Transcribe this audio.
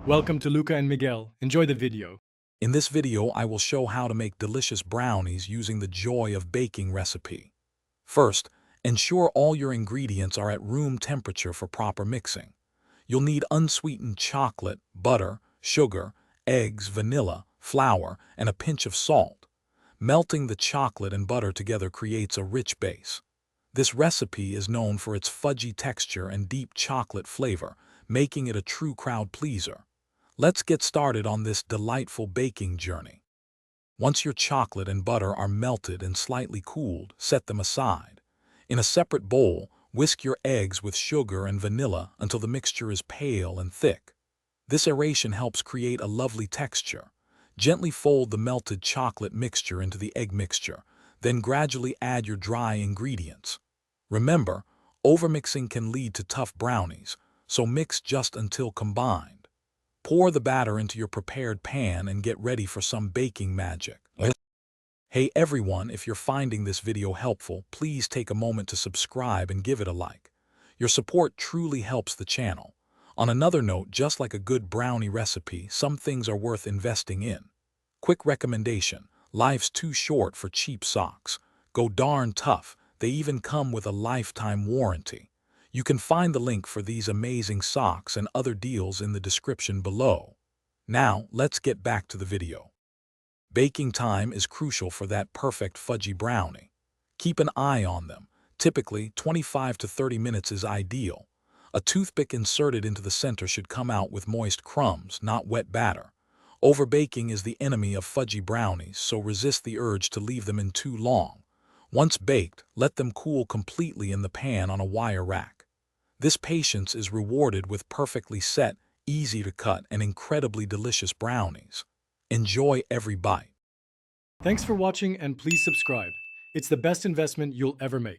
Welcome to Luca and Miguel. Enjoy the video. In this video, I will show how to make delicious brownies using the joy of baking recipe. First, ensure all your ingredients are at room temperature for proper mixing. You'll need unsweetened chocolate, butter, sugar, eggs, vanilla, flour, and a pinch of salt. Melting the chocolate and butter together creates a rich base. This recipe is known for its fudgy texture and deep chocolate flavor, making it a true crowd pleaser. Let's get started on this delightful baking journey. Once your chocolate and butter are melted and slightly cooled, set them aside. In a separate bowl, whisk your eggs with sugar and vanilla until the mixture is pale and thick. This aeration helps create a lovely texture. Gently fold the melted chocolate mixture into the egg mixture, then gradually add your dry ingredients. Remember, overmixing can lead to tough brownies, so mix just until combined. Pour the batter into your prepared pan and get ready for some baking magic. Hey everyone, if you're finding this video helpful, please take a moment to subscribe and give it a like. Your support truly helps the channel. On another note, just like a good brownie recipe, some things are worth investing in. Quick recommendation: life's too short for cheap socks. Go darn tough, they even come with a lifetime warranty. You can find the link for these amazing socks and other deals in the description below. Now, let's get back to the video. Baking time is crucial for that perfect fudgy brownie. Keep an eye on them. Typically, 25 to 30 minutes is ideal. A toothpick inserted into the center should come out with moist crumbs, not wet batter. Overbaking is the enemy of fudgy brownies, so resist the urge to leave them in too long. Once baked, let them cool completely in the pan on a wire rack. This patience is rewarded with perfectly set, easy to cut, and incredibly delicious brownies. Enjoy every bite. Thanks for watching and please subscribe. It's the best investment you'll ever make.